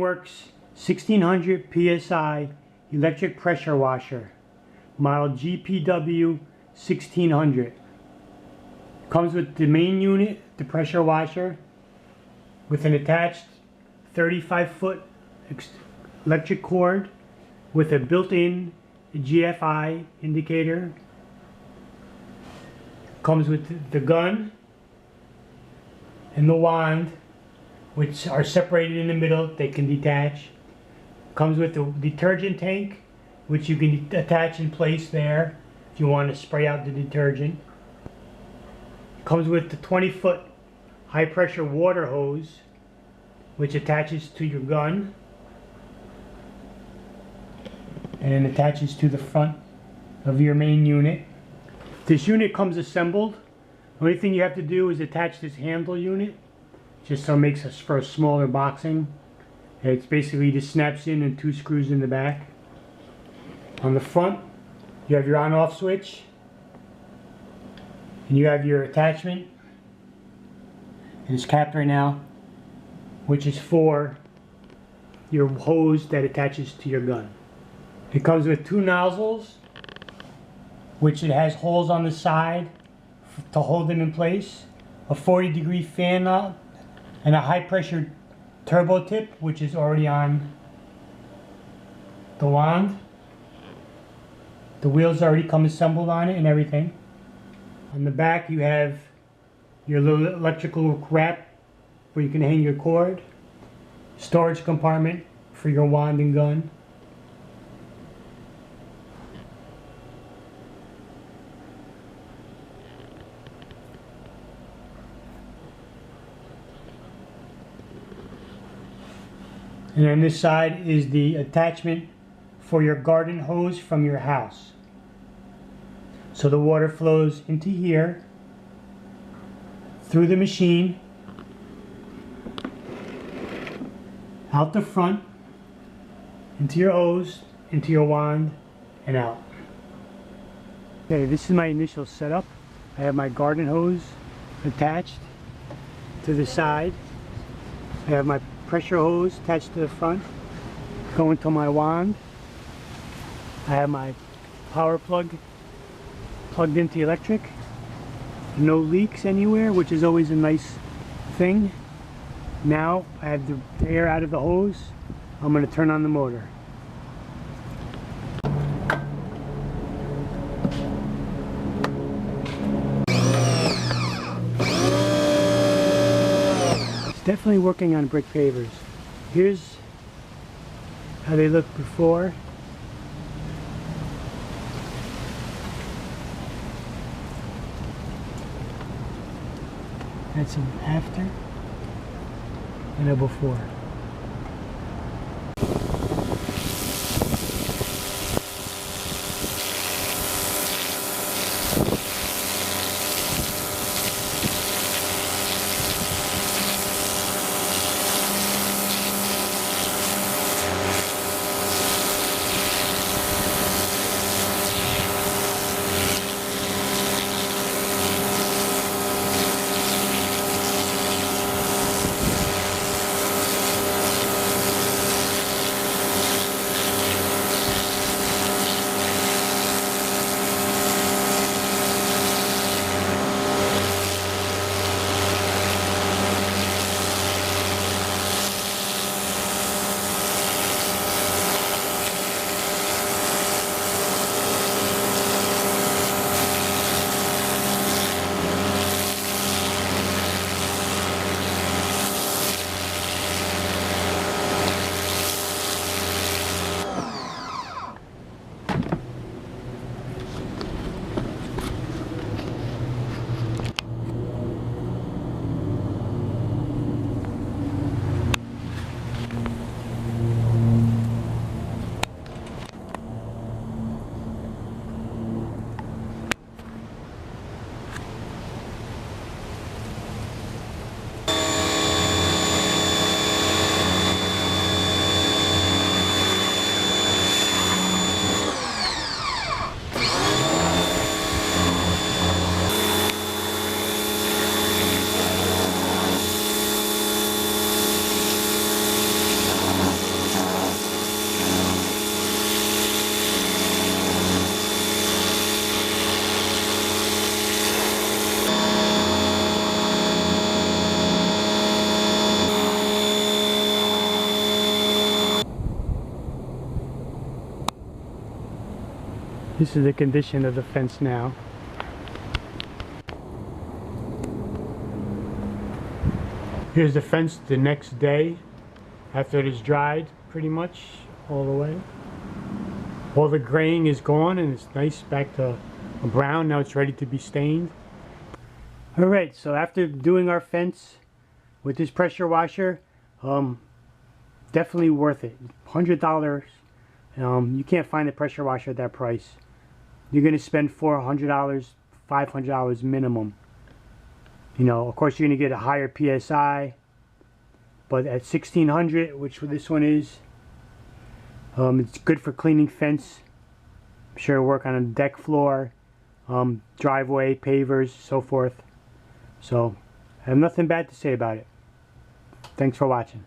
Greenworks 1600 PSI electric pressure washer, model GPW 1600. Comes with the main unit, the pressure washer, with an attached 35-foot electric cord with a built-in GFI indicator. Comes with the gun and the wand, which are separated in the middle. They can detach. Comes with the detergent tank, which you can attach in place there if you want to spray out the detergent. Comes with the 20-foot high pressure water hose, which attaches to your gun and then attaches to the front of your main unit. This unit comes assembled. The only thing you have to do is attach this handle unit, just so it makes us for a smaller boxing. It's basically just snaps in and 2 screws in the back. On the front, you have your on-off switch, and you have your attachment. It's capped right now, which is for your hose that attaches to your gun. It comes with 2 nozzles, which it has holes on the side to hold them in place, a 40-degree fan knob, and a high-pressure turbo tip, which is already on the wand. The wheels already come assembled on it and everything. On the back you have your little electrical wrap where you can hang your cord, storage compartment for your wand and gun. And on this side is the attachment for your garden hose from your house. So the water flows into here, through the machine, out the front, into your hose, into your wand, and out. Okay, this is my initial setup. I have my garden hose attached to the side. I have my pressure hose attached to the front, going to my wand. I have my power plug plugged into electric. No leaks anywhere, which is always a nice thing. Now I have the air out of the hose. I'm going to turn on the motor. Definitely working on brick pavers. Here's how they looked before. That's an after and a before. This is the condition of the fence now. Here's the fence the next day after it is dried pretty much all the way. All the graying is gone and it's nice back to a brown. Now it's ready to be stained. Alright, so after doing our fence with this pressure washer, definitely worth it. $100. You can't find a pressure washer at that price. You're going to spend $400, $500 minimum. You know, of course you're going to get a higher PSI, but at 1600, which this one is, it's good for cleaning fence. I'm sure it'll work on a deck floor, driveway, pavers, so forth. So, I have nothing bad to say about it. Thanks for watching.